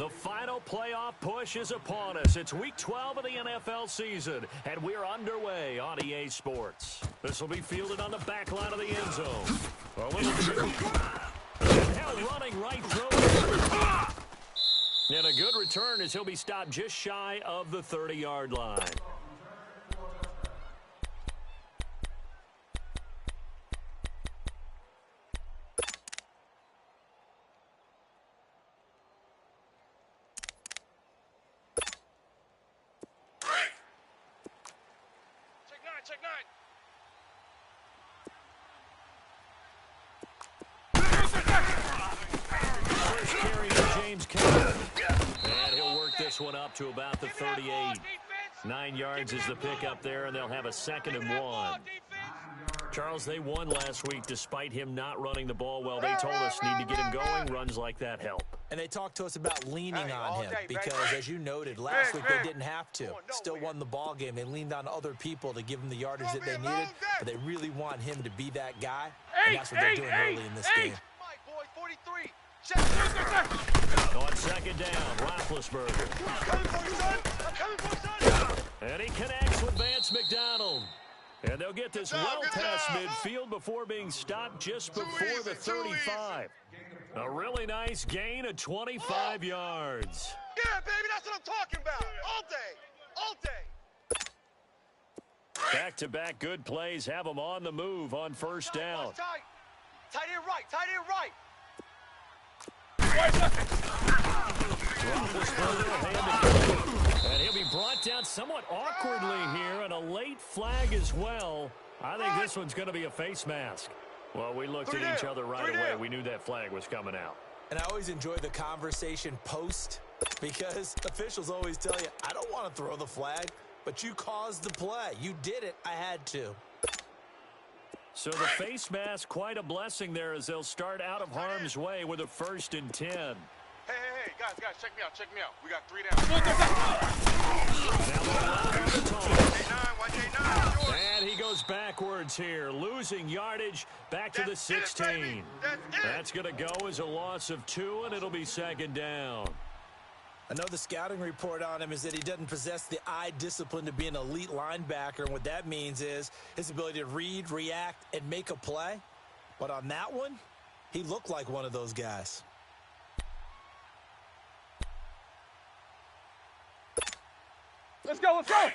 The final playoff push is upon us. It's Week 12 of the NFL season, and we're underway on EA Sports. This will be fielded on the back line of the end zone. A little and now running right through it. And a good return as he'll be stopped just shy of the 30-yard line. Check nine. First carry for James Conner. And he'll work this one up to about the 38. 9 yards is the pickup there, and they'll have a 2nd and 1. Charles, they won last week despite him not running the ball well. They told us need to get him going. Runs like that help. And they talked to us about leaning on him because, as you noted, last week they didn't have to. Still won the ball game. They leaned on other people to give them the yardage that they needed, but they really want him to be that guy, and that's what they're doing early in this game. On 2nd down, Roethlisberger. And he connects with Vance McDonald. And they'll get this well past midfield before being stopped just before the 35. A really nice gain of 25 yards. Yeah, baby, that's what I'm talking about. All day. Back-to-back good plays have them on the move on 1st down. Tight end right. And he'll be brought down somewhat awkwardly here, and a late flag as well. I think this one's going to be a face mask. Well, we looked at each other right away. We knew that flag was coming out. And I always enjoy the conversation post because officials always tell you, I don't want to throw the flag, but you caused the play. You did it. I had to. So the face mask, quite a blessing there as they'll start out of harm's way with a 1st and 10. Hey, guys, check me out. We got 3 down. And he goes backwards here, losing yardage back to the 16. That's going to go as a loss of 2, and it'll be 2nd down. I know the scouting report on him is that he doesn't possess the eye discipline to be an elite linebacker, and what that means is his ability to read, react, and make a play. But on that one, he looked like one of those guys. Let's go. Double tight.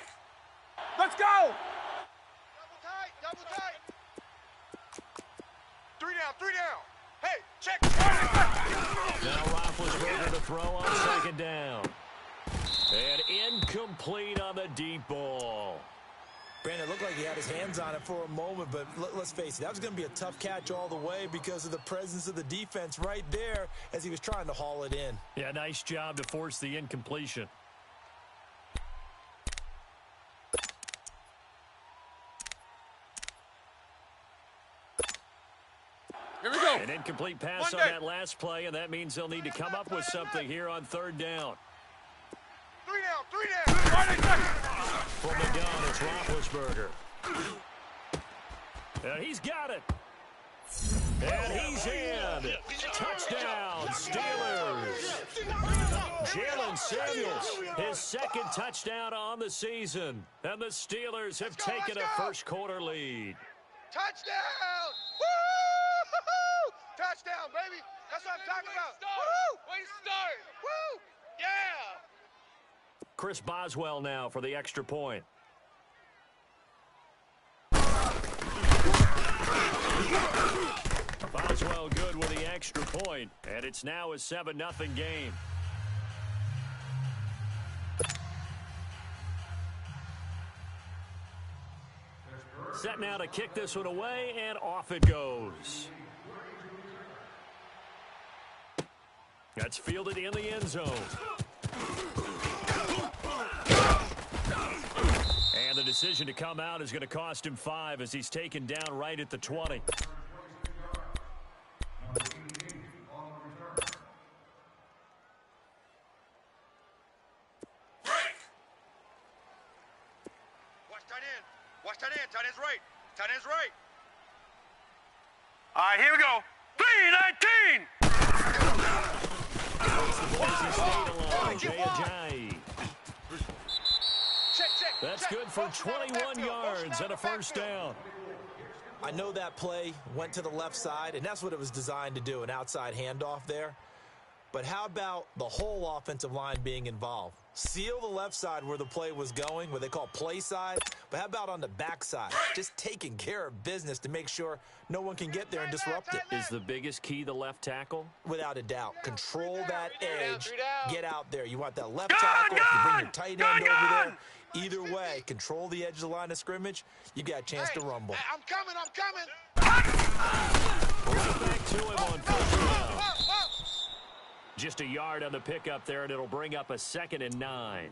3 down. Hey, check. Now Roethlisberger to throw on 2nd down. And incomplete on the deep ball. Brandon, it looked like he had his hands on it for a moment, but let's face it, that was going to be a tough catch all the way because of the presence of the defense right there as he was trying to haul it in. Yeah, nice job to force the incompletion. Here we go. An incomplete pass on that last play, and that means they'll need to come up with something here on 3rd down. 3 down. From the gun, it's Roethlisberger. And he's got it. And he's in. Touchdown, Steelers. Jalen Samuels, his 2nd touchdown on the season. And the Steelers have taken a 1st quarter lead. Touchdown! Woo! Touchdown, baby. That's what I'm talking about. Woo! Way to start. Woo! Yeah! Chris Boswell now for the extra point. Boswell good with the extra point, and it's now a 7-0 game. Set now to kick this one away, and off it goes. That's fielded in the end zone. And the decision to come out is going to cost him 5 as he's taken down right at the 20. Watch tight end. Tight end's right. Tight end's right. All right, here we go. 3-19. As he stayed alive. Jay Ajayi. That's good for 21 yards and a first down. I know that play went to the left side, and that's what it was designed to do, an outside handoff there. But how about the whole offensive line being involved? Seal the left side where the play was going, what they call play side. But how about on the back side? Just taking care of business to make sure no one can get there and disrupt it. Is the biggest key the left tackle? Without a doubt. Control that edge. Get out there. You want that left tackle. You bring your tight end over there. Either way, control the edge of the line of scrimmage. You got a chance to rumble. I'm coming. Right back to him on first down. Just a yard on the pickup there, and it'll bring up a 2nd and 9.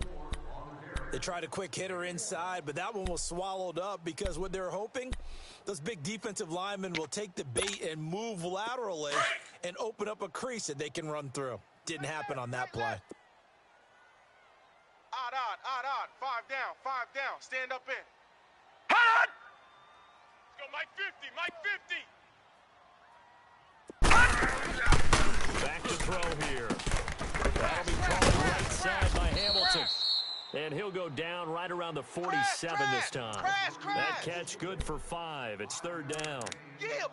They tried a quick hitter inside, but that one was swallowed up because what they're hoping, those big defensive linemen will take the bait and move laterally and open up a crease that they can run through. Didn't happen on that play. Odd. 5 down. Stand up in. Hot! Let's go, Mike 50. Back to throw here. That'll be called right side by Hamilton. And he'll go down right around the 47 this time. That catch good for 5. It's 3rd down.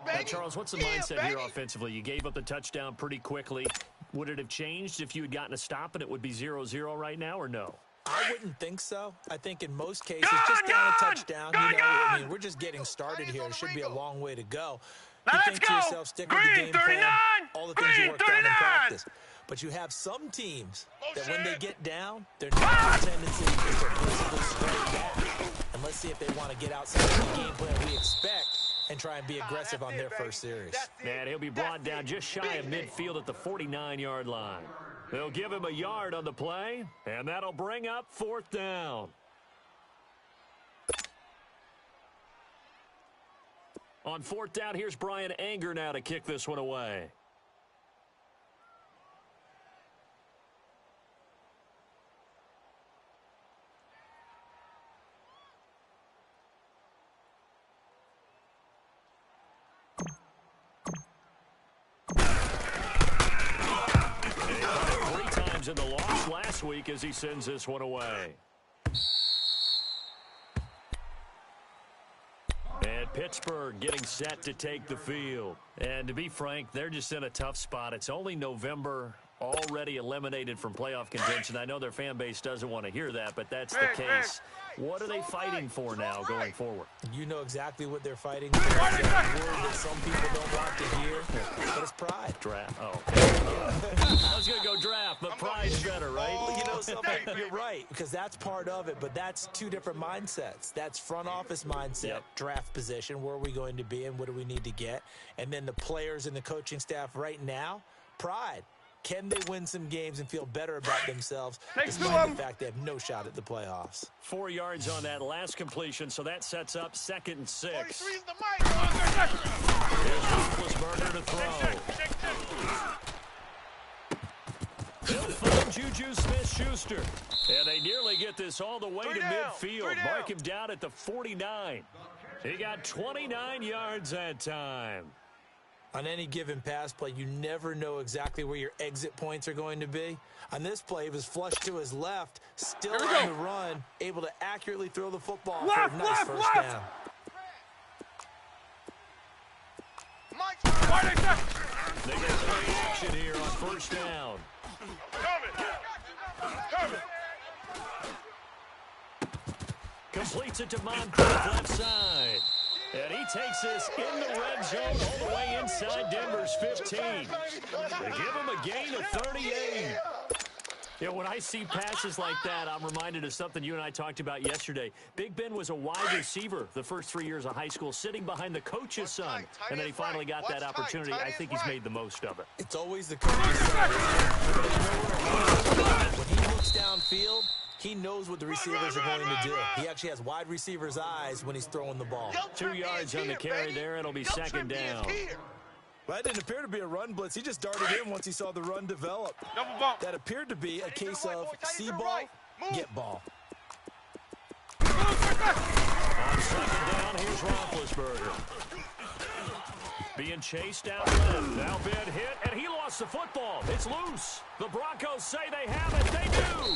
Now, Charles, what's the mindset here offensively? You gave up the touchdown pretty quickly. Would it have changed if you had gotten a stop and it would be 0-0 right now, or no? I wouldn't think so. I think in most cases, just down a touchdown. I mean, we're just getting started here. It should be a long way to go. You think to yourself, stick with the game plan, all the things you worked on in practice. But you have some teams that when they get down, their natural tendency is to basically strike back. And let's see if they want to get outside of the game plan we expect and try and be aggressive on their first series. And he'll be brought down just shy of midfield at the 49-yard line. They'll give him a yard on the play, and that'll bring up 4th down. On 4th down, here's Brian Anger now to kick this one away. In the loss last week as he sends this one away. And Pittsburgh getting set to take the field. And to be frank, they're just in a tough spot. It's only November, already eliminated from playoff contention. I know their fan base doesn't want to hear that, but that's the case. What are they fighting for now going forward? You know exactly what they're fighting for. That word that some people don't want to hear, but it's pride. Draft. Oh. I was going to go draft, but pride's better, right? Well, you know something? You're right, because that's part of it, but that's two different mindsets. That's front office mindset, draft position, where are we going to be and what do we need to get? And then the players and the coaching staff right now, pride. Can they win some games and feel better about themselves despite the fact they have no shot at the playoffs? 4 yards on that last completion, so that sets up 2nd and 6. Here's Roethlisberger to throw. He'll find Juju Smith-Schuster. And they nearly get this all the way to midfield. Mark him down at the 49. He got 29 yards that time. On any given pass play, you never know exactly where your exit points are going to be. On this play, he was flushed to his left, still on the run, able to accurately throw the football for a nice first down. They get play action here on first down. Completes it to Moncrief left side. And he takes this in the red zone all the way inside Denver's 15. They give him a gain of 38. You know, when I see passes like that, I'm reminded of something you and I talked about yesterday. Big Ben was a wide receiver the first 3 years of high school, sitting behind the coach's son. And then he finally got that opportunity. I think he's made the most of it. It's always the coach's son. When he looks downfield, he knows what the receivers are going to do. He actually has wide receivers' eyes when he's throwing the ball. 2 yards on the carry there. It'll be 2nd down. Well, that didn't appear to be a run blitz. He just darted in once he saw the run develop. That appeared to be a case of see ball, get ball. On 2nd down, here's Roethlisberger. Being chased out left. Now Ben hit, and he lost lost the football. It's loose. The Broncos say they have it. They do.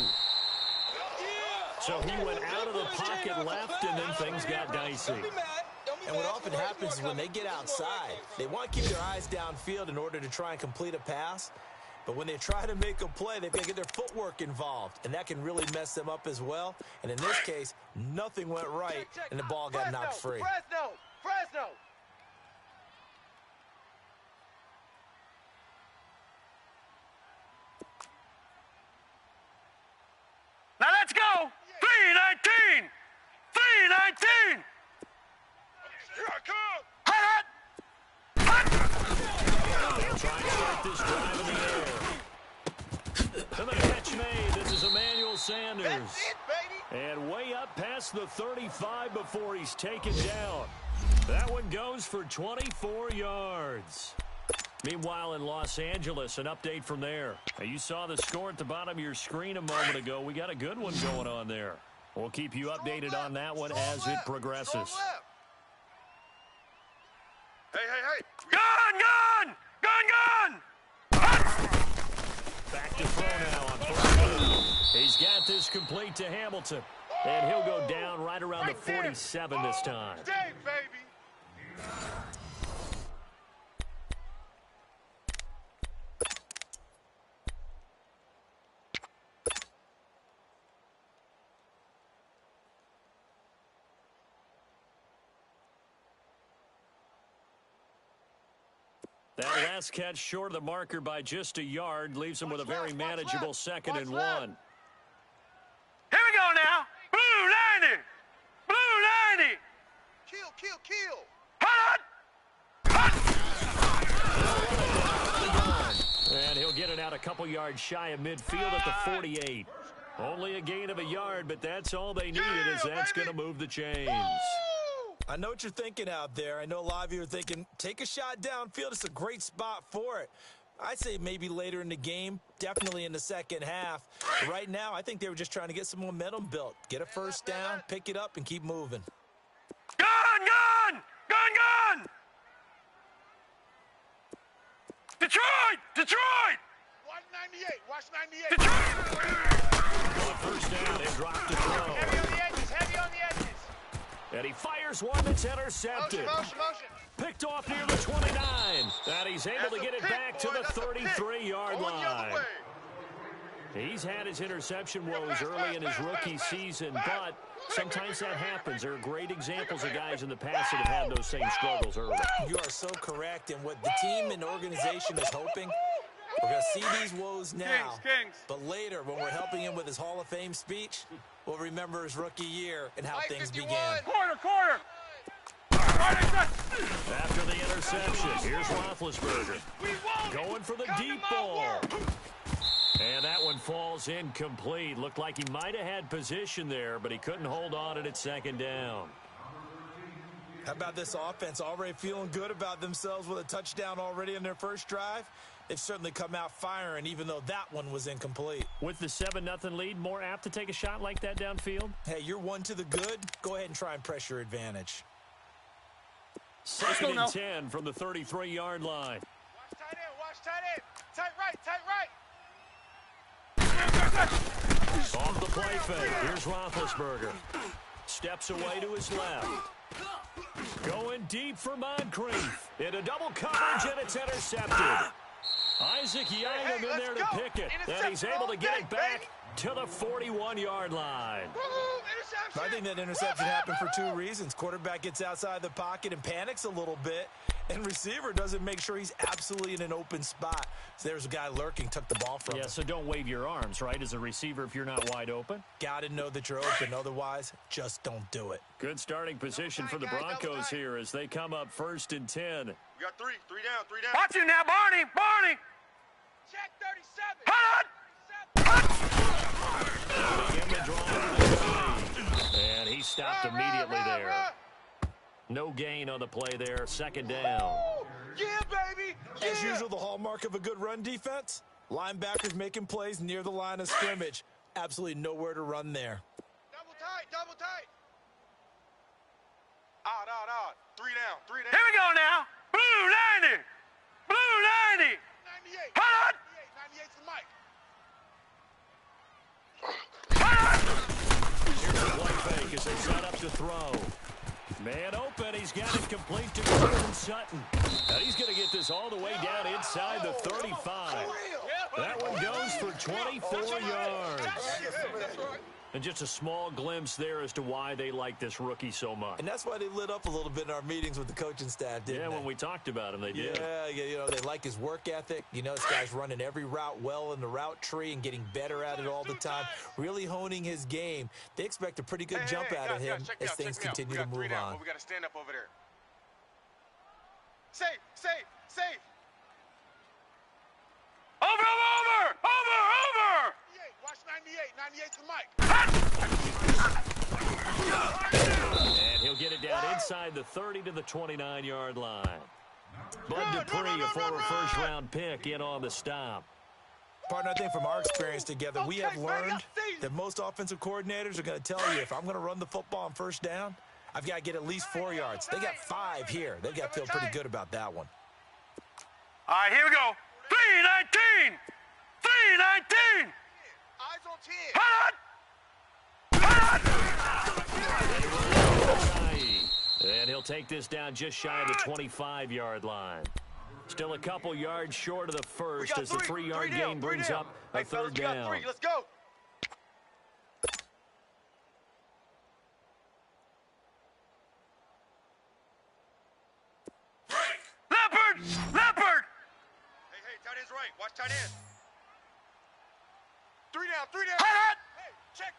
So he went out of the pocket left, and then things got dicey. And what often happens is when they get outside, they want to keep their eyes downfield in order to try and complete a pass. But when they try to make a play, they've got to get their footwork involved, and that can really mess them up as well. And in this case, nothing went right, and the ball got knocked free. Fresno! Now let's go! 319! 319! Here I come! Hut! They'll try and start this drive in the air. And the catch made. This is Emmanuel Sanders. That's it, baby! And way up past the 35 before he's taken down. That one goes for 24 yards. Meanwhile, in Los Angeles, an update from there. Now, you saw the score at the bottom of your screen a moment ago. We got a good one going on there. We'll keep you updated on that one as it progresses. Hey! Gun! Back to throw now on first down. He's got this complete to Hamilton. And he'll go down right around the 47 this time. Stay, baby! That last catch short of the marker by just a yard leaves him with a very manageable second and one. Here we go now! Blue 90! Blue 90! Kill! Hut! And he'll get it out a couple yards shy of midfield at the 48. Only a gain of a yard, but that's all they needed, as that's going to move the chains. I know what you're thinking out there. I know a lot of you are thinking, take a shot downfield. It's a great spot for it. I'd say maybe later in the game, definitely in the second half. But right now, I think they were just trying to get some momentum built. Get a first down, pick it up, and keep moving. Gun! Detroit! Watch 98! On first down, they dropped the throw. Heavy on the edges! And he fires one that's intercepted. Motion! Picked off near the 29. And he's able to get it back to the 33-yard line. He's had his interception woes early in his rookie season, but sometimes that happens. There are great examples of guys in the past that have had those same struggles early. You are so correct, and what the team and organization is hoping, we're going to see these woes now, Kings. but later when we're helping him with his Hall of Fame speech, we'll remember his rookie year and how things began. Quarter! After the interception, here's Roethlisberger going for the deep ball. And that one falls incomplete. Looked like he might have had position there, but he couldn't hold on at second down. How about this offense? Already feeling good about themselves with a touchdown already in their first drive. They've certainly come out firing, even though that one was incomplete. With the 7-0 lead, more apt to take a shot like that downfield? Hey, you're one to the good. Go ahead and try and press your advantage. Second and 10 from the 33-yard line. Watch tight end! Tight right! Off the play fake. Here's Roethlisberger. Steps away to his left. Going deep for Moncrief. Into double coverage, and it's intercepted. Isaac Yianum in there to pick it. And he's able to get it back to the 41-yard line. I think that interception happened for two reasons. Quarterback gets outside the pocket and panics a little bit, and receiver doesn't make sure he's absolutely in an open spot. So there's a guy lurking, took the ball from him. Yeah, so don't wave your arms, right, as a receiver if you're not wide open? Got to know that you're open. Otherwise, just don't do it. Good starting position for the Broncos here as they come up 1st and 10. We got three down. Watch it now, Barney! Check 37! Hut! In the draw to the 20. And he stopped immediately there. No gain on the play there. Second down. Yeah, baby! Yeah. As usual, the hallmark of a good run defense, linebackers making plays near the line of scrimmage. Absolutely nowhere to run there. Double tight! Odd. Three down. Here we go now! Blue 90! 98! Hut! throw. Man open. He's got it complete to Gordon Sutton. And he's going to get this all the way down inside the 35. That one goes for 24 yards. And just a small glimpse there as to why they like this rookie so much. And that's why they lit up a little bit in our meetings with the coaching staff, didn't they? Yeah, when we talked about him, they did. Yeah, you know, they like his work ethic. You know, this guy's running every route well in the route tree and getting better at it all the time, really honing his game. They expect a pretty good jump out of him as things continue to move on. We got to stand up over there. Safe, safe, safe. Over! Watch 98. 98's the mic. And he'll get it down inside the 30 to the 29-yard line. Bud Dupree, a former first-round pick, in on the stop. Partner, I think from our experience together, we have learned that most offensive coordinators are going to tell you, if I'm going to run the football on first down, I've got to get at least 4 yards. They got 5 here. They've got to feel pretty good about that one. All right, here we go. 319! 319! Eyes on 10. And he'll take this down just shy of the 25-yard line. Still a couple yards short of the first as the 3-yard gain brings up a third down. Let's go. Leopard! Leopard! Hey, tight end's right. Watch tight end. 3 down. Hot! Hey, check.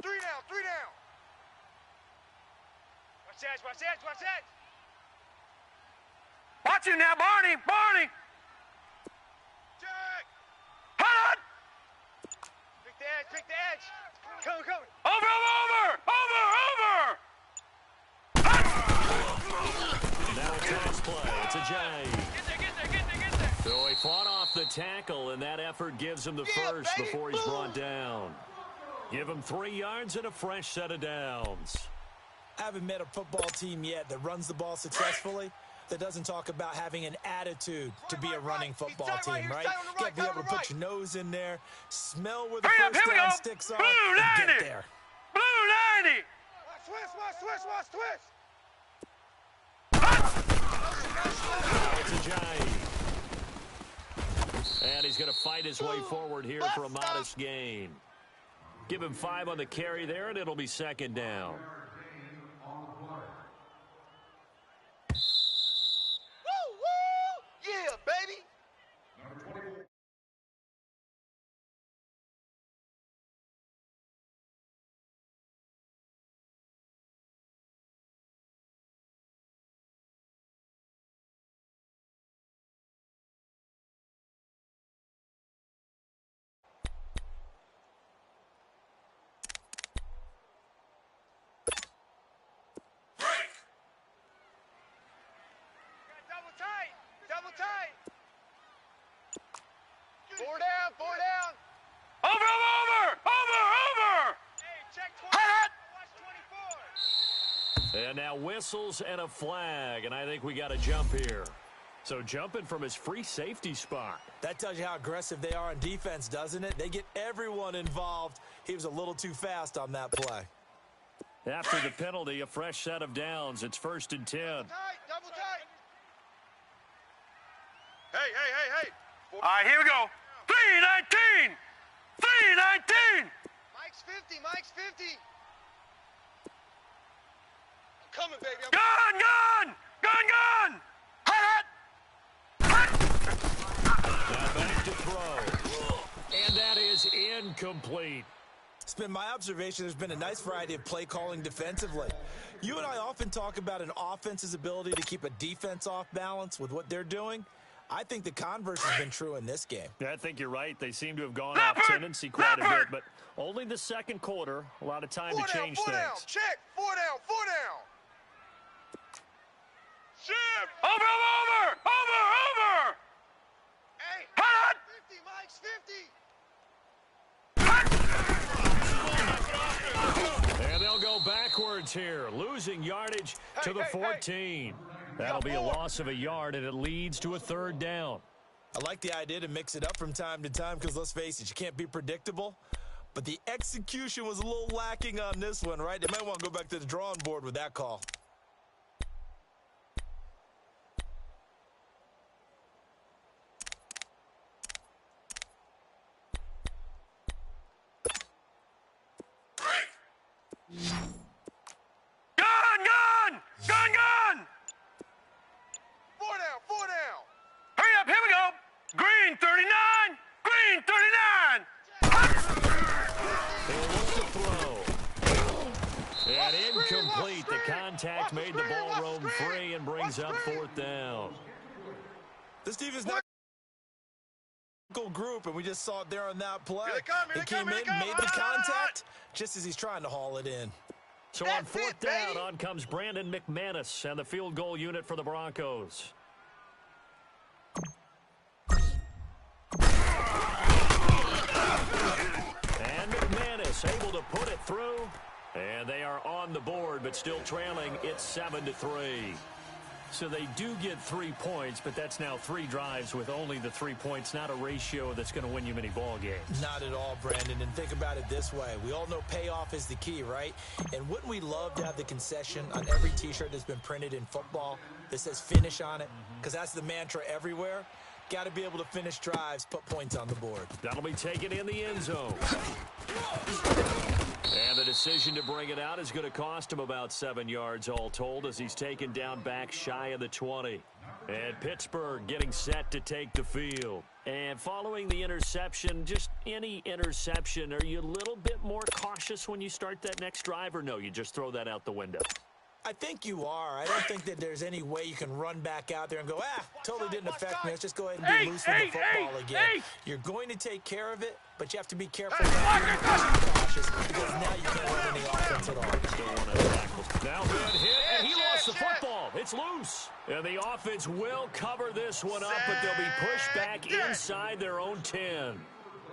3 down. Watch edge. Watch him now, Barney! Check. Hot! Pick the edge. Come. Over! Now a cross play. It's a jag. Get there. So he fought off the tackle, and that effort gives him the first before he's brought down. Give him 3 yards and a fresh set of downs. I haven't met a football team yet that runs the ball successfully that doesn't talk about having an attitude to be a running football team, right? You got to be able to put your nose in there, smell where the first down sticks are, and get there. Blue 90! Watch twist. It's a giant. And he's going to fight his way forward here for a modest gain. Give him 5 on the carry there, and it'll be second down. Woo! Yeah, baby. Double tight. 4 down. Over! Hey, check 20. Hot! Watch 24. And now whistles and a flag, and I think we got a jump here. So jumping from his free safety spot. That tells you how aggressive they are on defense, doesn't it? They get everyone involved. He was a little too fast on that play. After the penalty, a fresh set of downs. It's 1st and 10. Double tight. Hey. All right, here we go. 319! 319! Mike's 50. I'm coming, baby. Gun! Hot! Now back to throw. And that is incomplete. It's been my observation there's been a nice variety of play calling defensively. You and I often talk about an offense's ability to keep a defense off balance with what they're doing. I think the converse has been true in this game. Yeah, I think you're right. They seem to have gone off tendency quite a bit, but only the second quarter. A lot of time to change things. 4 down. Check. 4 down. Ship. Over! Hey. Hot! 50. Mike's 50. And they'll go backwards here, losing yardage to the 14. That'll be a loss of a yard, and it leads to a third down. I like the idea to mix it up from time to time because, let's face it, you can't be predictable. but the execution was a little lacking on this one, right? They might want to go back to the drawing board with that call. Gun! Four down. Hurry up, here we go. Green 39, green 39. And incomplete. The contact made the ball roam free and brings up fourth down. This defense is not a group, and we just saw it there on that play. He came in, made the contact, just as he's trying to haul it in. So on fourth down, on comes Brandon McManus and the field goal unit for the Broncos. And McManus able to put it through. And they are on the board, but still trailing. It's 7-3. So they do get 3 points, but that's now 3 drives with only the 3 points, not a ratio that's going to win you many ball games. Not at all, Brandon. And think about it this way. We all know payoff is the key, right? And wouldn't we love to have the concession on every T-shirt that's been printed in football that says finish on it? Because that's the mantra everywhere. Got to be able to finish drives, put points on the board. That'll be taken in the end zone. And the decision to bring it out is going to cost him about 7 yards all told as he's taken down back shy of the 20. And Pittsburgh getting set to take the field. And following the interception, just any interception, are you a little bit more cautious when you start that next drive, or no, you just throw that out the window? I think you are. I don't think that there's any way you can run back out there and go, totally didn't affect me. Let's just go ahead and be loose with the football again. You're going to take care of it, but you have to be careful not to be too cautious because now you can't run any offense at all. Now good hit, and he lost the football. It's loose. And the offense will cover this one up, but they'll be pushed back inside their own 10.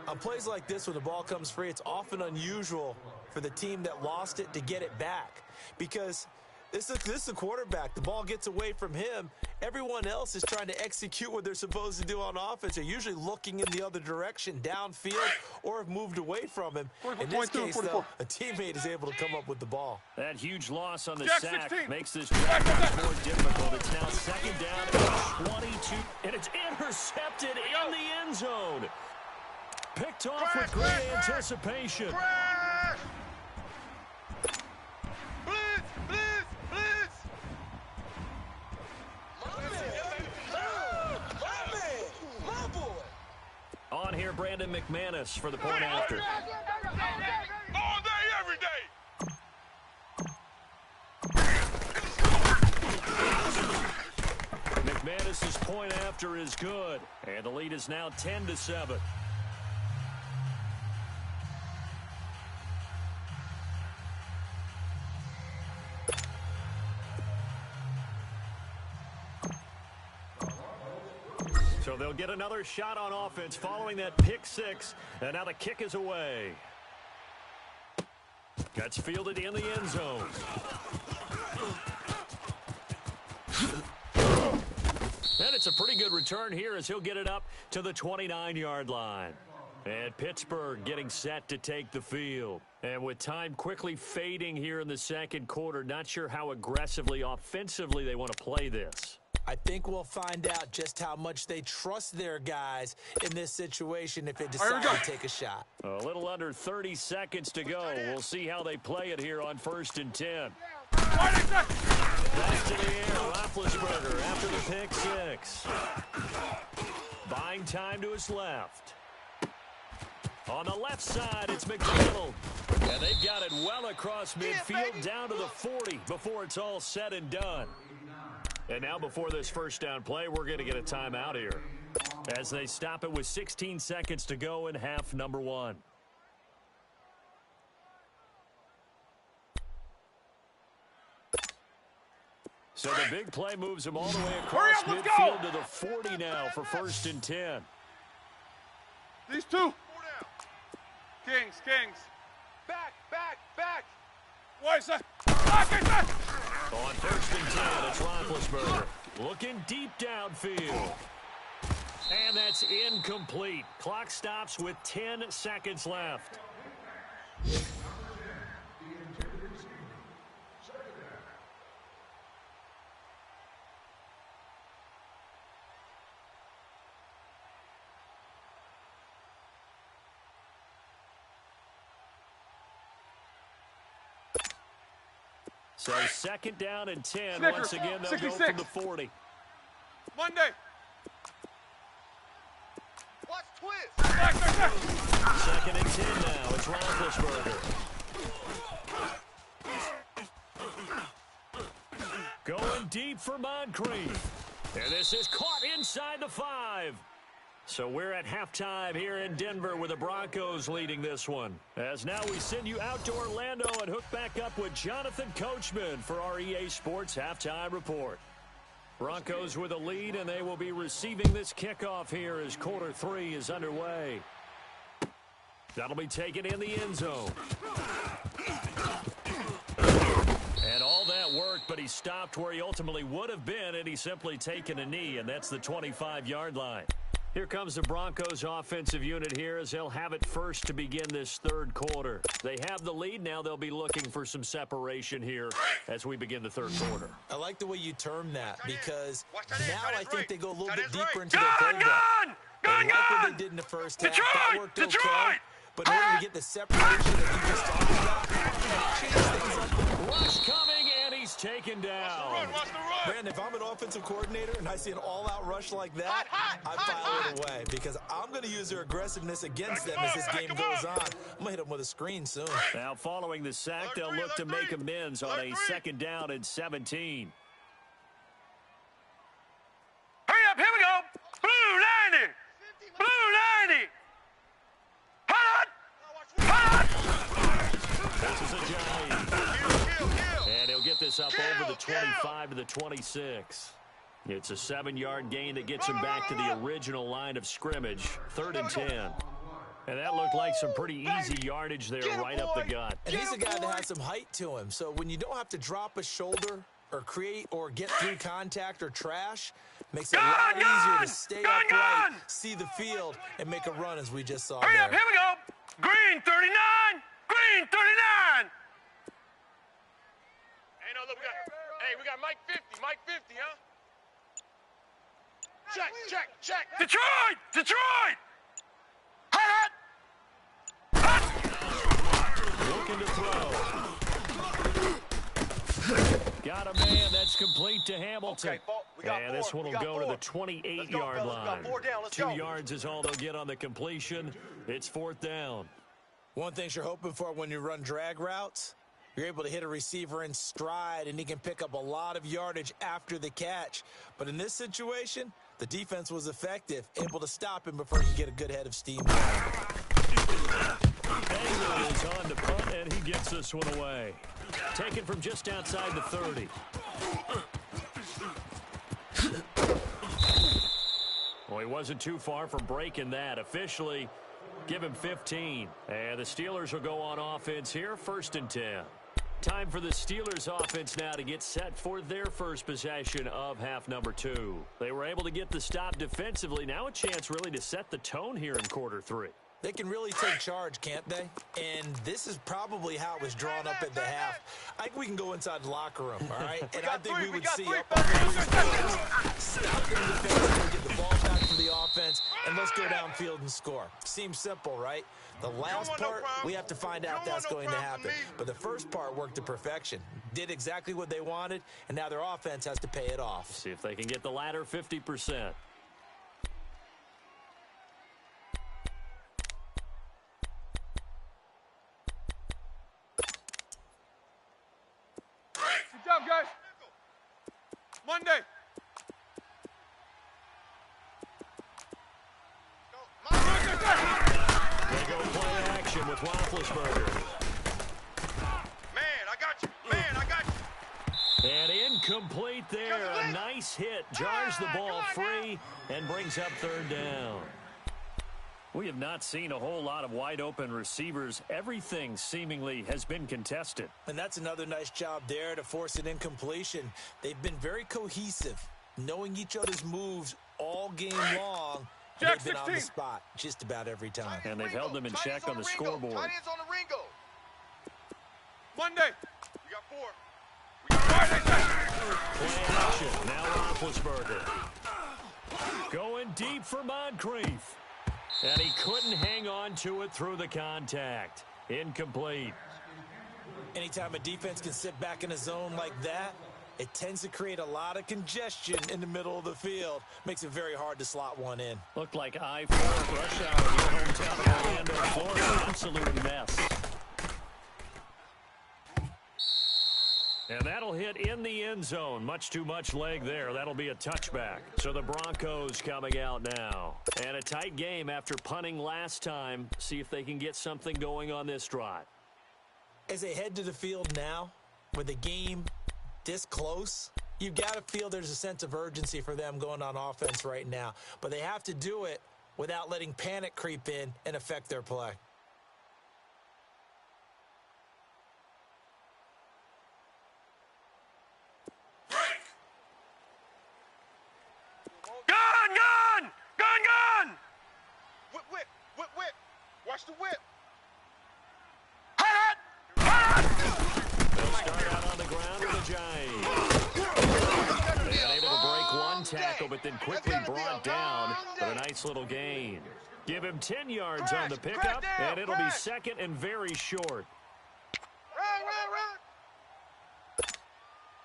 On plays like this, when the ball comes free, it's often unusual for the team that lost it to get it back because this is the quarterback. The ball gets away from him. Everyone else is trying to execute what they're supposed to do on offense. They're usually looking in the other direction, downfield, or have moved away from him. In this case, though, a teammate is able to come up with the ball. That huge loss on the sack makes this drive more difficult. It's now second down at 22, and it's intercepted in the end zone. Picked off with great anticipation. On here, Brandon McManus for the point after. All day, every day. McManus's point after is good, and the lead is now 10-7. So they'll get another shot on offense following that pick six, and now the kick is away. Gets fielded in the end zone. And it's a pretty good return here as he'll get it up to the 29-yard line. And Pittsburgh getting set to take the field. And with time quickly fading here in the second quarter, not sure how aggressively, offensively they want to play this. I think we'll find out just how much they trust their guys in this situation if they decide to take a shot. A little under 30 seconds to go. We'll see how they play it here on 1st and 10. Back to the air, Roethlisberger after the pick six. Buying time to his left. On the left side, it's McDonald. And they've got it well across midfield down to the 40 before it's all said and done. And now before this first down play, we're going to get a timeout here as they stop it with 16 seconds to go in half number one. So the big play moves them all the way across midfield to the 40 now for 1st and 10. These two. Kings. Back. What is that? On 1st and 10, it's Roethlisberger looking deep downfield. And that's incomplete. Clock stops with 10 seconds left. So second down and 10. Once again, they'll go from the 40. Monday. Watch twist. Second and 10 now. It's Roethlisberger. Going deep for Moncrief. And this is caught inside the 5. So we're at halftime here in Denver with the Broncos leading this one. As now we send you out to Orlando and hook back up with Jonathan Coachman for our EA Sports Halftime Report. Broncos with a lead, and they will be receiving this kickoff here as quarter 3 is underway. That'll be taken in the end zone. And all that worked, but he stopped where he ultimately would have been, and he's simply taken a knee, and that's the 25-yard line. Here comes the Broncos offensive unit here as they'll have it first to begin this third quarter. They have the lead. Now they'll be looking for some separation here as we begin the third quarter. I like the way you term that because now I think they go a little bit That is deeper right. into their playbook. They like what they did in the first half. That worked okay. But in order to get the separation that you just talked about, change things up. Rush coming, and he's taken down. Watch the run. Man, if I'm an offensive coordinator and I see an all-out rush like that, I file it away because I'm going to use their aggressiveness against them as this game goes on. I'm going to hit them with a screen soon. Now following the sack, they'll look to make amends on a second down and 17. Hurry up, here we go. Blue 90. Blue 90. This is a giant. And he'll get this up over the 25 to the 26. It's a 7-yard gain that gets him back to the original line of scrimmage. 3rd and 10. And that looked like some pretty easy yardage there right up the gut. And he's a guy that has some height to him. So when you don't have to drop a shoulder or create or get through contact or trash, makes it a lot easier to stay upright, see the field, and make a run as we just saw there. Hurry up, here we go. Green 39. Green 39. Hey, no, look, we got Mike 50. Mike 50, huh? Check. Detroit. Detroit. Looking to throw. Got a man. That's complete to Hamilton. Okay, we got and this four. one We will got go to four. the 28-yard Let's go, fellas. We line. got 4 down. Let's 2 go. yards is all they'll get on the completion. It's 4th down. One thing you're hoping for when you run drag routes, you're able to hit a receiver in stride, and he can pick up a lot of yardage after the catch. But in this situation, the defense was effective, able to stop him before he could get a good head of steam. England is on to punt, and he gets this one away. Taken from just outside the 30. Well, he wasn't too far from breaking that. Officially, give him 15. And the Steelers will go on offense here, 1st and 10. Time for the Steelers offense now to get set for their first possession of half number 2. They were able to get the stop defensively. Now a chance really to set the tone here in quarter 3. They can really take charge, can't they? And this is probably how it was drawn up at the half. I think we can go inside the locker room, all right? And I think we would see up on the stop the defense, get the ball back for the offense, and let's go downfield and score. Seems simple, right? The last part, we have to find out that's going to happen. But the first part worked to perfection. Did exactly what they wanted, and now their offense has to pay it off. See if they can get the latter 50%. Good job, guys. Monday. They go play action with Roethlisberger. Man, I got you. And incomplete there. A nice hit. Jars the ball free and brings up 3rd down. We have not seen a whole lot of wide-open receivers. Everything seemingly has been contested. And that's another nice job there to force an incompletion. They've been very cohesive, knowing each other's moves all game long. And they've been on the spot just about every time. And they've held them in check on the scoreboard. Tight ends on the Ringo. Monday. We got 4. We got 5. Play action. Now Roethlisberger. Going deep for Moncrief. And he couldn't hang on to it through the contact. Incomplete. Anytime a defense can sit back in a zone like that, it tends to create a lot of congestion in the middle of the field. Makes it very hard to slot one in. Looked like I-4 rush hour in your hometown of Orlando, Florida. Absolute mess. And that'll hit in the end zone. Much too much leg there. That'll be a touchback. So the Broncos coming out now. And a tight game after punting last time. See if they can get something going on this drive. As they head to the field now, with the game this close, you've got to feel there's a sense of urgency for them going on offense right now. But they have to do it without letting panic creep in and affect their play. Gun! Whip. Watch the whip. They'll start out on the ground with a giant. And able to break one tackle, but then quickly brought down for a nice little gain. Give him 10 yards on the pickup, and it'll be second and very short. Run.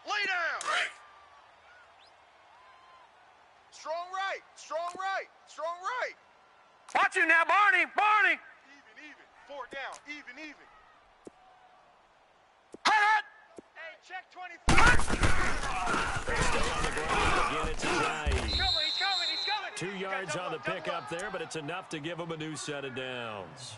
Lay down. Strong right. Watch you now, Barney. Even. 4 down. Even. Hey, check 25. Stay on the ground. Again, it's a giant. He's coming. 2 yards on the pickup there, but it's enough to give him a new set of downs.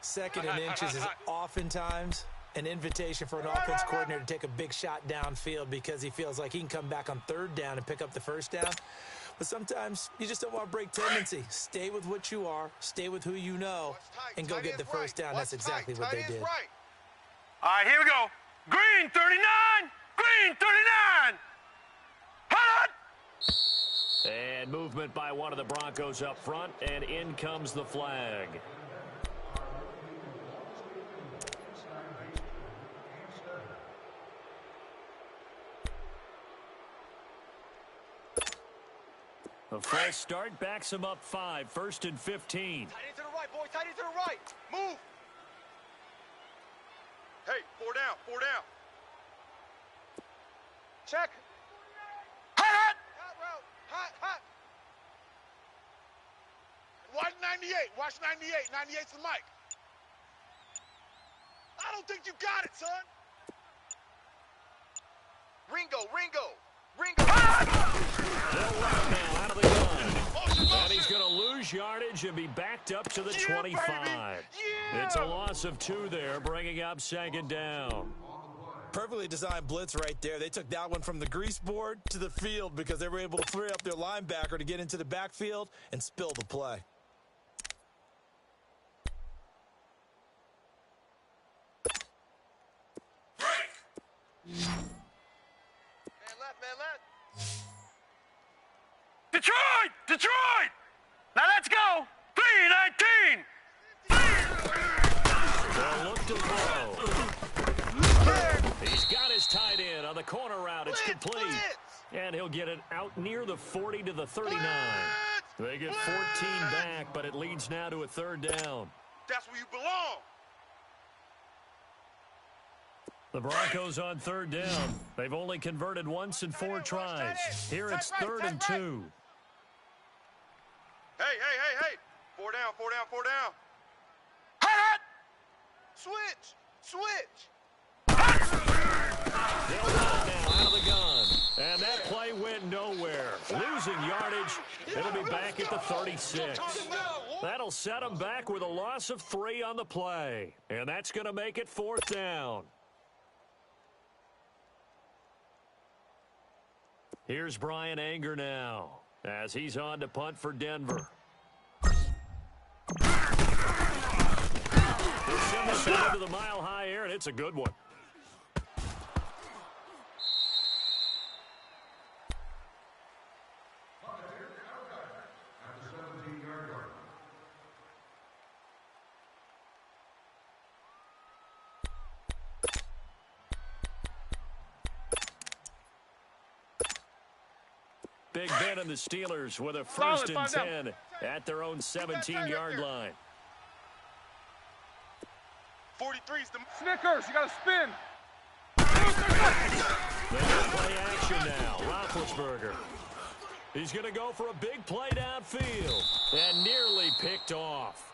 Second and inches is oftentimes an invitation for an offense coordinator to take a big shot downfield because he feels like he can come back on third down and pick up the first down. But sometimes you just don't want to break tendency. Stay with what you are, stay with who you know, and go get the first down. That's exactly what they did. All right, here we go. Green 39. Hot! And movement by one of the Broncos up front, and in comes the flag. A false start backs him up 5, 1st and 15. Tight end to the right, boy. Tight end to the right. Move. Hey, 4 down. Check. Hot route. Hot. Watch 98. Watch 98. 98's the mic. I don't think you got it, son. Ringo. They'll run now out of the gun. And he's going to lose yardage and be backed up to the 25. Yeah. It's a loss of 2 there, bringing up 2nd down. Perfectly designed blitz right there. They took that one from the grease board to the field because they were able to free up their linebacker to get into the backfield and spill the play. Man left. Detroit! Now let's go! 3-19! They'll look to throw. He's got his tight end on the corner route. It's complete. And he'll get it out near the 40 to the 39. They get 14 back, but it leads now to a 3rd down. That's where you belong. The Broncos on 3rd down. They've only converted once in 4 tries. Here it's 3rd and 2. Hey. 4 down. Hot! Switch. They'll run now out of the gun. And that play went nowhere. Losing yardage. It'll be back at the 36. That'll set them back with a loss of 3 on the play. And that's going to make it 4th down. Here's Brian Anger now as he's on to punt for Denver. He'll send this one into the mile-high air, and it's a good one. Big Ben and the Steelers with a first and 10 at their own 17-yard line. 43's the Snickers, you got to spin. They're going to play action now. Roethlisberger. He's going to go for a big play downfield and nearly picked off.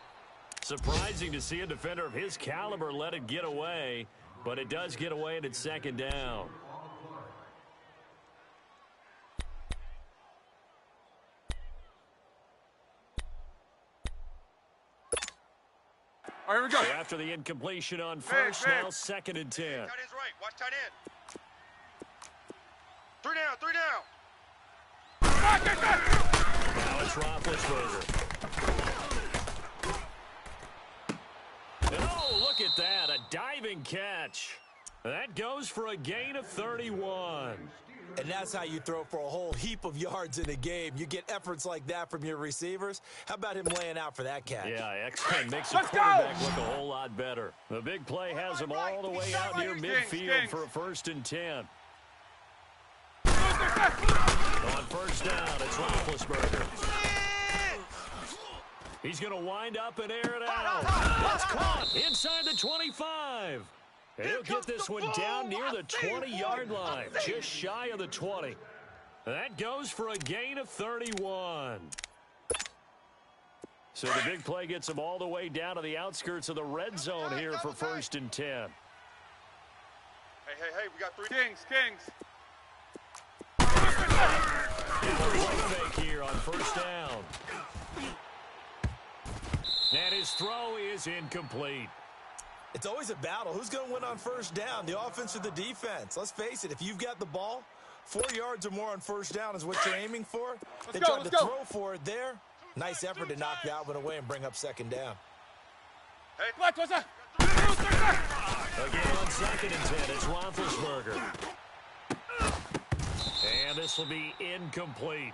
Surprising to see a defender of his caliber let it get away, but it does get away and it's second down. All right, here we go. So after the incompletion on first, now second and 10. tight end's right. Watch tight end. 3 down, 3 down. Now it's Roethlisberger. And oh, look at that, a diving catch. That goes for a gain of 31. And that's how you throw for a whole heap of yards in a game. You get efforts like that from your receivers. How about him laying out for that catch? Yeah, excellent. Makes the quarterback look a whole lot better. The big play has him all the way out near midfield for a first and 10. On first down, it's Roethlisberger. He's going to wind up and air it out. That's caught inside the 25. He'll get this one down near the 20-yard line, just shy of the 20. That goes for a gain of 31. So the big play gets him all the way down to the outskirts of the red zone here for first and 10. Hey, we got 3. Kings. Fake here on first down. And his throw is incomplete. It's always a battle. Who's going to win on first down, the offense or the defense? Let's face it, if you've got the ball, 4 yards or more on first down is what you're aiming for. They tried to throw for it there. Nice effort to knock that one away and bring up second down. Hey, Again on second and 10, it's Roethlisberger. And this will be incomplete.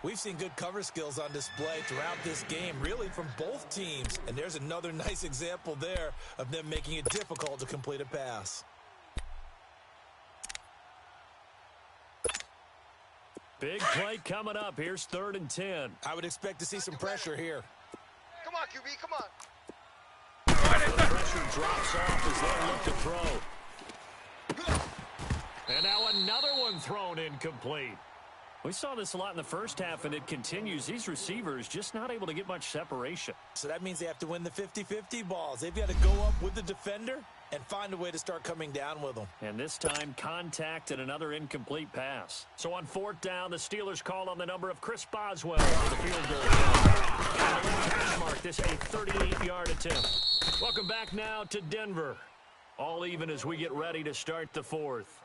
We've seen good cover skills on display throughout this game, really from both teams. And there's another nice example there of them making it difficult to complete a pass. Big play coming up. Here's third and 10. I would expect to see some pressure here. come on, QB, come on. The pressure drops off as they look to throw. And now another one thrown incomplete. We saw this a lot in the first half, and it continues. These receivers just not able to get much separation. So that means they have to win the 50-50 balls. They've got to go up with the defender and find a way to start coming down with them. And this time, contact and another incomplete pass. So on fourth down, the Steelers call on the number of Chris Boswell for the field goal. And the hash mark, this a 38-yard attempt. Welcome back now to Denver. All even as we get ready to start the fourth.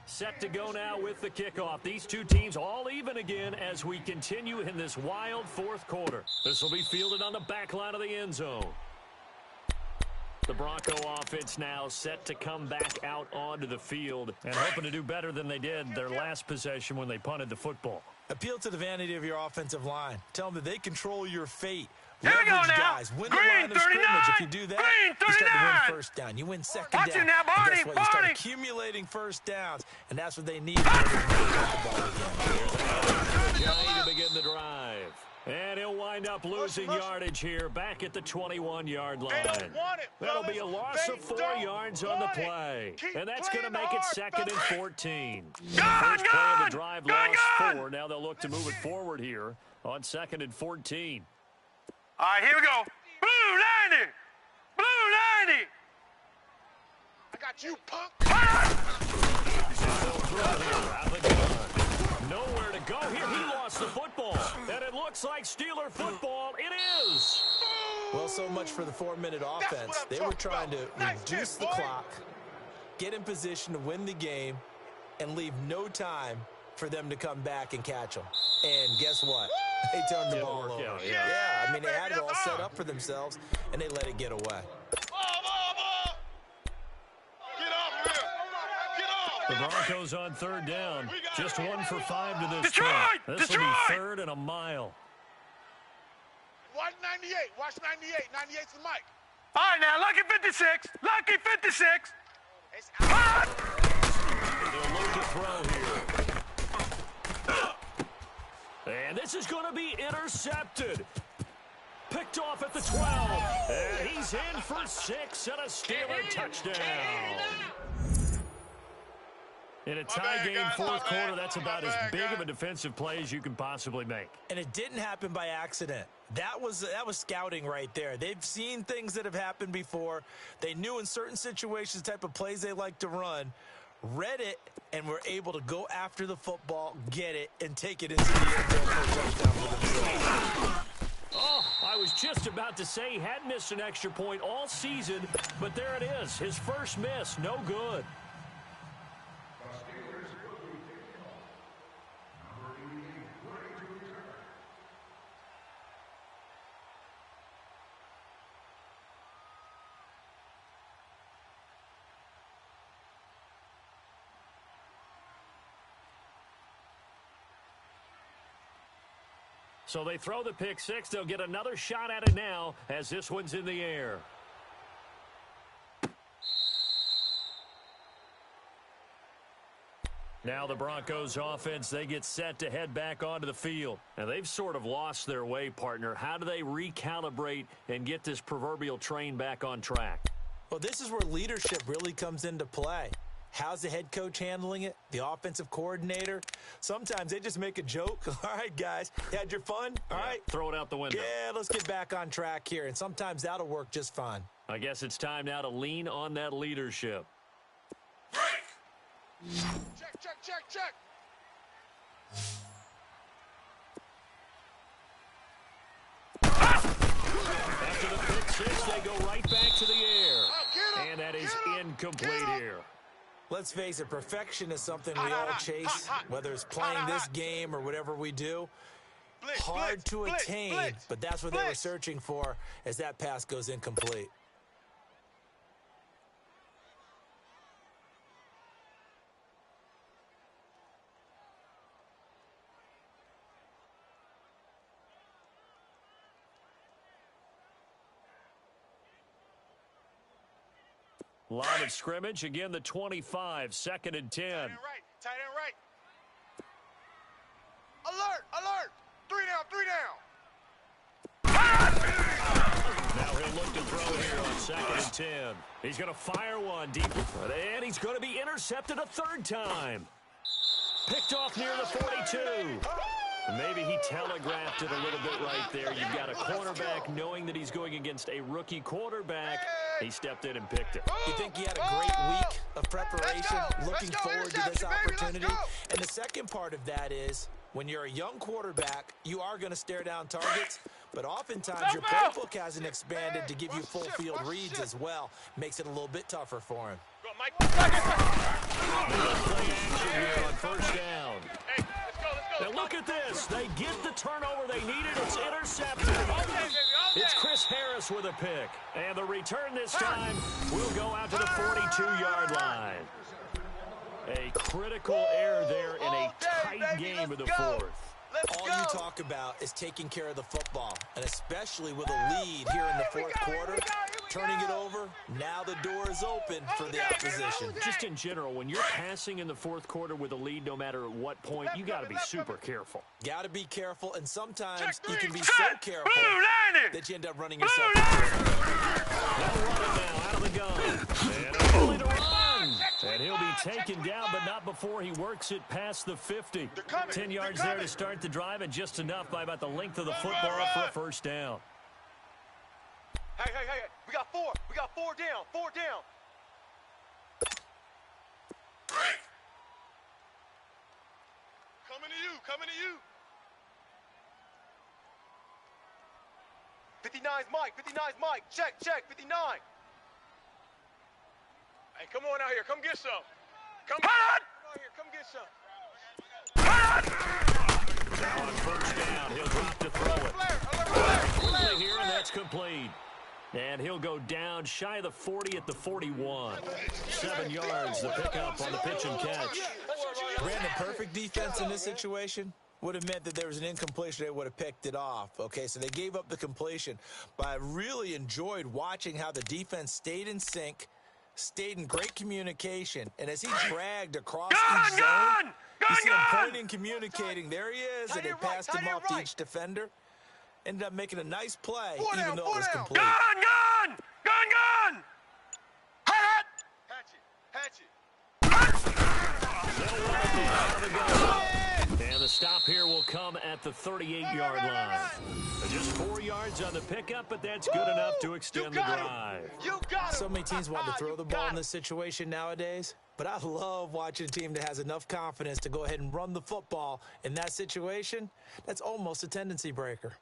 Set to go now with the kickoff. These two teams all even again as we continue in this wild fourth quarter. This will be fielded on the back line of the end zone. The Bronco offense now set to come back out onto the field and hoping to do better than they did their last possession when they punted the football. Appeal to the vanity of your offensive line. Tell them that they control your fate. Here we go Leverage now. guys. Win Green the line of 39. scrimmage. If you do that, Green you start to 39. win first down. You win second Watch down. it now, And Barney, guess what? You start Barney. accumulating first downs, and that's what they need in order to get the ball again. Johnny to begin the drive. And he'll wind up losing yardage here back at the 21-yard line. They don't want it, That'll be a fellas. loss They of 4 don't yards on the want it. play. Keep And that's going to playing make it hard, second and fellas. 14. Gun, First play of gun, the drive gun, lost gun. 4. Now they'll look to move it forward here on second and 14. All right, here we go. Blue 90. Blue 90. I got you, punk. They'll throw it here out of the gun. Nowhere to go here. He lost the football. And it looks like Steeler football. It is. Well, so much for the 4-minute offense. They were trying to reduce the clock, get in position to win the game, and leave no time for them to come back and catch them. And guess what? They turned the ball over. out, Yeah, I mean, they had it all set up for themselves, and they let it get away. Get off here. Get off. The Broncos on third down. Just 1 for 5 to this Detroit! point. This will Detroit! be third and a mile. Watch 98. Watch 98. 98's the mic. All right, now, lucky 56. Lucky 56. It's out. They'll look to throw here. And this is going to be intercepted. Picked off at the 12. And he's in for 6 and a Steeler touchdown. In a tie game fourth quarter, that's about as big of a defensive play as you can possibly make. And it didn't happen by accident. That was scouting right there. They've seen things that have happened before. They knew in certain situations the type of plays they like to run, read it, and were able to go after the football, get it, and take it into the end zone for a touchdown for themselves. Oh, I was just about to say he hadn't missed an extra point all season, but there it is. His first miss, no good. So they throw the pick six. They'll get another shot at it now as this one's in the air. Now the Broncos offense, they get set to head back onto the field. And they've sort of lost their way, partner. How do they recalibrate and get this proverbial train back on track? Well, this is where leadership really comes into play. How's the head coach handling it? The offensive coordinator? Sometimes they just make a joke. All right, guys, you had your fun? All right. Throw it out the window. Yeah, let's get back on track here. And sometimes that'll work just fine. I guess it's time now to lean on that leadership. Check, check, check, check. After the pick six, they go right back to the air. And that is incomplete here. Let's face it, perfection is something we all chase, whether it's playing this game or whatever we do. Hard to attain, but that's what they were searching for as that pass goes incomplete. Line of scrimmage, again the 25, 2nd and 10. Tight end right, tight end right. Alert, alert. 3 down, 3 down. Now he'll look to throw here on 2nd and 10. He's going to fire one deep, and he's going to be intercepted a third time. Picked off near the 42. Maybe he telegraphed it a little bit right there. You've got a quarterback knowing that he's going against a rookie quarterback. He stepped in and picked it. You think he had a great week of preparation, looking forward to this opportunity? And the second part of that is, when you're a young quarterback, you are going to stare down targets, but oftentimes your playbook hasn't expanded to give you full field reads as well. Makes it a little bit tougher for him. Go, Mike. Play action here on first down. Hey, let's go. Now look at this. They get the turnover they needed. It's intercepted. It's Chris Harris with a pick. And the return this time will go out to the 42-yard line. A critical error there in a tight game of the fourth. All you talk about is taking care of the football, and especially with a lead here in the fourth quarter, turning it over, now the door is open for the opposition. Just in general, when you're passing in the fourth quarter with a lead, no matter at what point, you got to be super careful. Got to be careful, and sometimes you can be so careful that you end up running yourself They'll run it now out of the gun. And a penalty to run. And he'll be taken down, but not before he works it past the 50. 10 yards there to start the drive, and just enough by about the length of the football for a first down. Hey. We got 4. We got 4 down. 4 down. Coming to you. 59's Mike. Check. 59. Hey, come on out here. Come get some. Come out here. Come get some. Now on first down, he'll drop to throw it. Quickly here, and that's complete. And he'll go down shy of the 40 at the 41. 7 yards, the pickup on the pitch and catch. Brandon, perfect defense in this situation. would have meant that there was an incompletion. They would have picked it off. Okay, so they gave up the completion. But I really enjoyed watching how the defense stayed in sync, stayed in great communication. And as he dragged across each zone, you see him pointing, communicating. There he is, and they passed him off to each defender. Ended up making a nice play, even though it was complete. Gun! Hatch it. And the stop here will come at the 38-yard line. Just 4 yards on the pickup, but that's good enough to extend the drive. You got it. So many teams want to throw the ball in this situation nowadays, but I love watching a team that has enough confidence to go ahead and run the football. In that situation, that's almost a tendency breaker.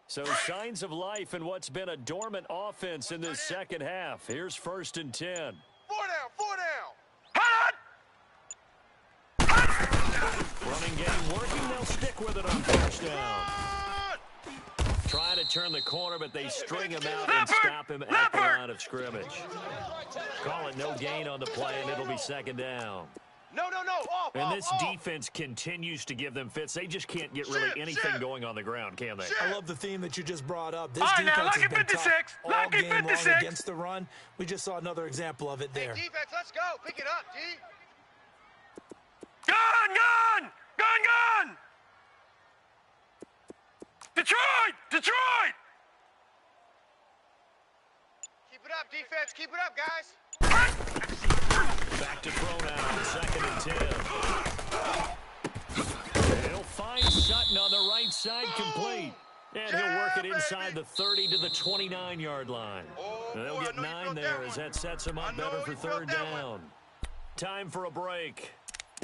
So signs of life in what's been a dormant offense in this second half. Here's 1st and 10. 4 down. Running game working. They'll stick with it on 1st down. Try to turn the corner, but they string him out and stop him at the line of scrimmage. Call it no gain on the play, and it'll be 2nd down. No. And this defense continues to give them fits. They just can't get really anything going on the ground, can they? I love the theme that you just brought up. This All right, defense now, has been tough all game long 56. against the run. We just saw another example of it there. Hey, defense, let's go. Pick it up, D. Gun! Detroit! Keep it up, defense. Keep it up, guys. Back to throw now, 2nd and 10. He'll find Sutton on the right side, complete. And he'll work it inside the 30 to the 29-yard line. They'll get 9 there as that sets him up better for 3rd down. Time for a break.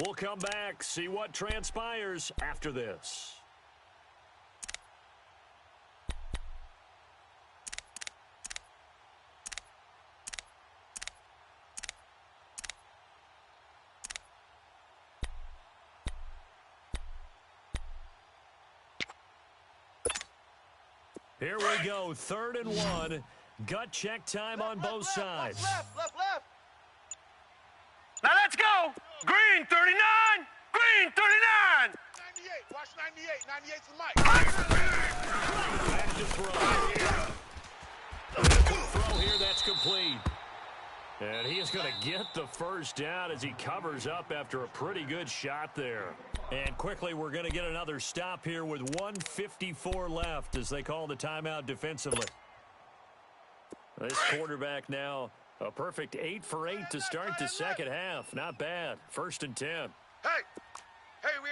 We'll come back, see what transpires after this. Here we go, 3rd and 1. Gut check time on both sides. Left. Now let's go! Green 39! Green 39! 98. Watch 98. 98's the mic. Back to throw here, that's complete. And he is going to get the 1st down as he covers up after a pretty good shot there. And quickly, we're going to get another stop here with 1:54 left as they call the timeout defensively. This quarterback now, a perfect 8 for 8 to start the second half. Not bad. 1st and 10. Hey, we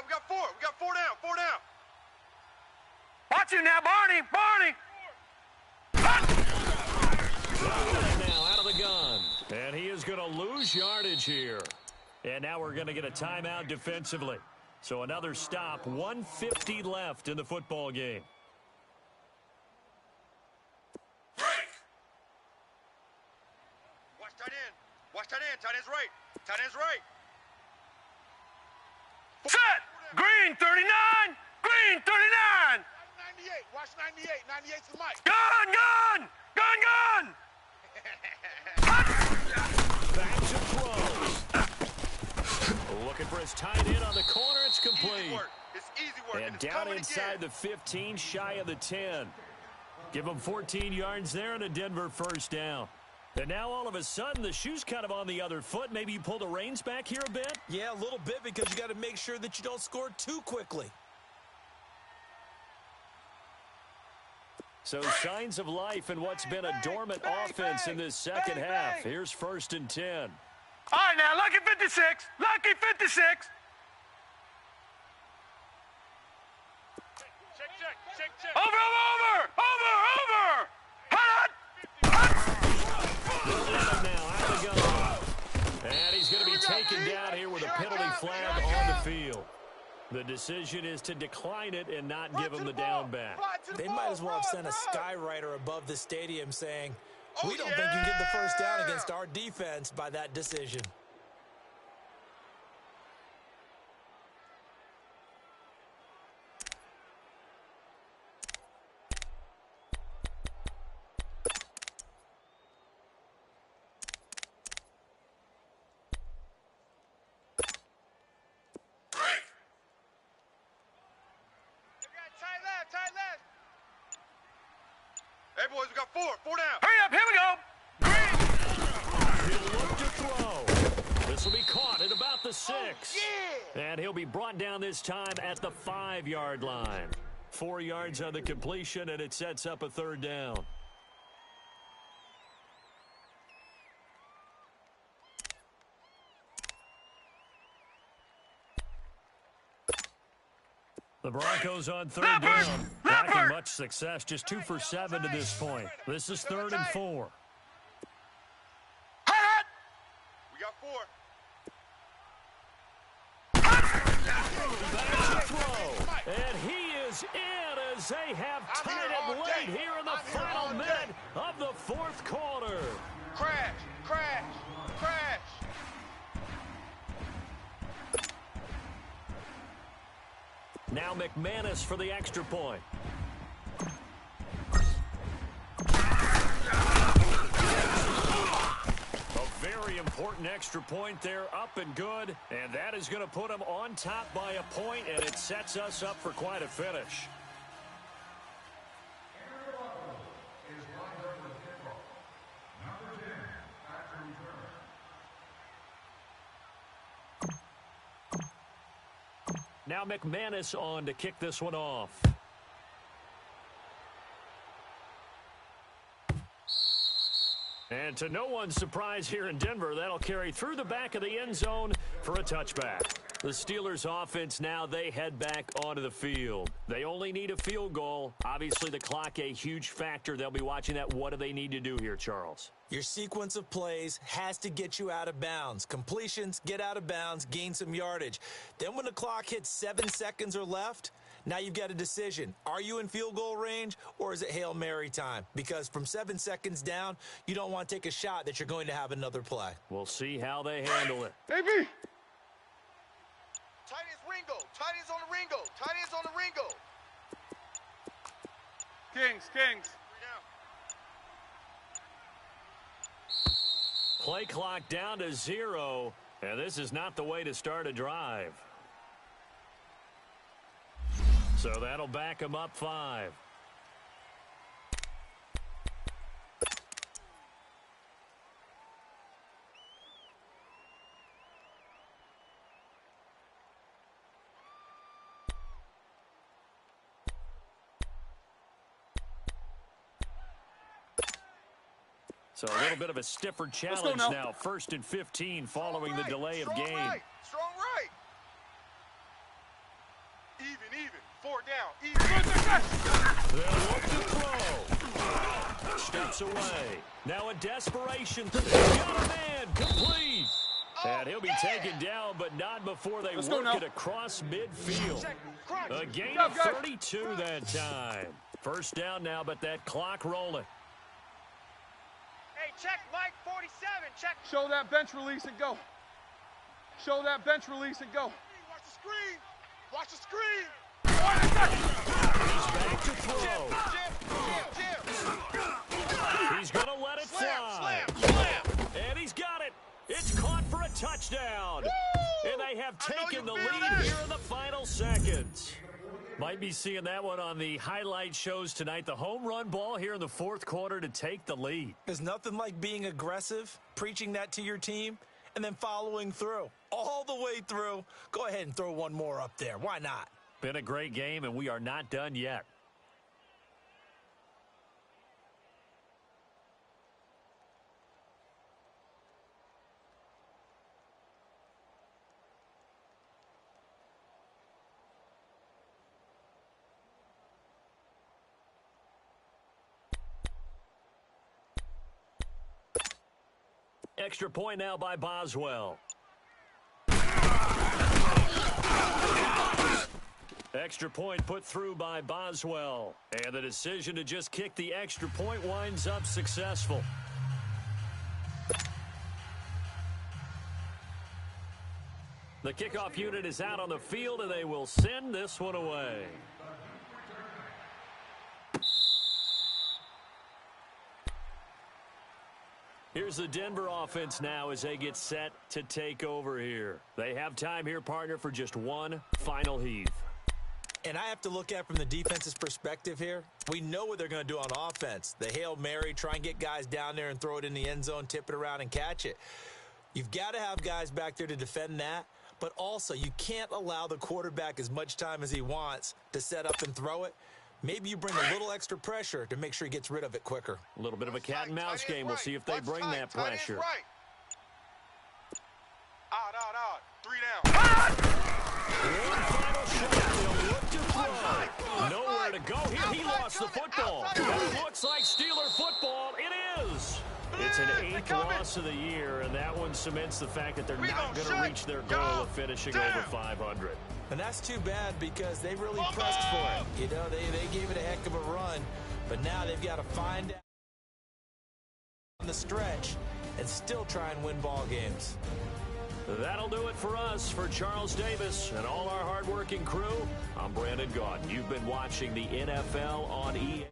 got 4. We got 4 down. 4 down. Watch him now, Barney! Now out of the gun. And he is going to lose yardage here. And now we're going to get a timeout defensively. So another stop, 1:50 left in the football game. Watch tight end. Tight end's right. Set! Green 39! Green 39! 98. Watch 98. 98's the mic. Gun! Back to throws. Looking for his tight end on the corner. It's complete. It's easy work. And down inside the 15, shy of the 10. Give him 14 yards there and a Denver 1st down. And now all of a sudden the shoe's kind of on the other foot. Maybe you pull the reins back here a bit? Yeah, a little bit because you got to make sure that you don't score too quickly. So signs of life in what's been a dormant offense in this second half. Here's 1st and 10. All right, now, Lucky 56! Lucky 56! Check. Over! Now out of the gun. And he's going to be taken down here with a penalty flag on the field. The decision is to decline it and not give him the down back. They might as well have sent a skywriter above the stadium saying, we don't think you can get the 1st down against our defense by that decision. Hey, boys, we got 4. 4 down. Hurry up, here we go. He'll look to throw. This will be caught at about the 6. Yeah. And he'll be brought down this time at the 5-yard line. 4 yards on the completion, and it sets up a 3rd down. The Broncos on 3rd down. Lacking much success, just 2 for 7 to this point. This is 3rd and 4. We got 4. Back to throw. And he is in as they have tied it late here in the final minute of the 4th quarter. Crash, crash, crash. Now McManus for the extra point. A very important extra point there, up and good. And that is going to put them on top by a point, and it sets us up for quite a finish. Now McManus on to kick this one off. And to no one's surprise here in Denver, that'll carry through the back of the end zone for a touchback. The Steelers offense now, they head back onto the field. They only need a field goal. Obviously, the clock a huge factor. They'll be watching that. What do they need to do here, Charles? Your sequence of plays has to get you out of bounds. Completions, get out of bounds, gain some yardage. Then when the clock hits 7 seconds or left, now you've got a decision. Are you in field goal range, or is it Hail Mary time? Because from 7 seconds down, you don't want to take a shot that you're going to have another play. We'll see how they handle it. AB. Tight ends Ringo. Tight ends on the Ringo. Tight ends on the Ringo. Kings. 3 down. Play clock down to 0, and this is not the way to start a drive. So that'll back them up 5. So a little bit of a stiffer challenge now. 1st and 15 following the delay of game. Right. Strong right. Even. 4 down. Even. They'll look to throw. Steps away. Now a desperation. Got a man. Complete. And he'll be taken down, but not before they work it across midfield. A gain of 32 that time. 1st down now, but that clock rolling. Hey, check Mike 47. Check. Show that bench release and go. Show that bench release and go. Watch the screen. Watch the screen. He's back to throw. Jim. He's going to let it fly. Slam. And he's got it. It's caught for a touchdown. Woo! And they have taken the you feel lead this. here in the final seconds. Might be seeing that one on the highlight shows tonight. The home run ball here in the 4th quarter to take the lead. There's nothing like being aggressive, preaching that to your team, and then following through. All the way through. Go ahead and throw one more up there. Why not? Been a great game, and we are not done yet. Extra point now by Boswell. Extra point put through by Boswell. And the decision to just kick the extra point winds up successful. The kickoff unit is out on the field, and they will send this one away. Here's the Denver offense now as they get set to take over here. They have time here, partner, for just one final heave. And I have to look at it from the defense's perspective here. We know what they're going to do on offense. The Hail Mary, try and get guys down there and throw it in the end zone, tip it around and catch it. You've got to have guys back there to defend that. But also, you can't allow the quarterback as much time as he wants to set up and throw it. Maybe you bring a little extra pressure to make sure he gets rid of it quicker. A little bit of a cat and mouse game. We'll see if they bring that pressure. Out. 3 down. One final shot. They'll look to throw. Nowhere to go here. He lost the football. That looks like Steeler football. It is. It's an 8th loss of the year, and that one cements the fact that they're not going to reach their goal of finishing over 500. And that's too bad because they really pressed for it. You know, they gave it a heck of a run, but now they've got to find out on the stretch and still try and win ball games. That'll do it for us. For Charles Davis and all our hardworking crew, I'm Brandon Gaudin. You've been watching the NFL on EA.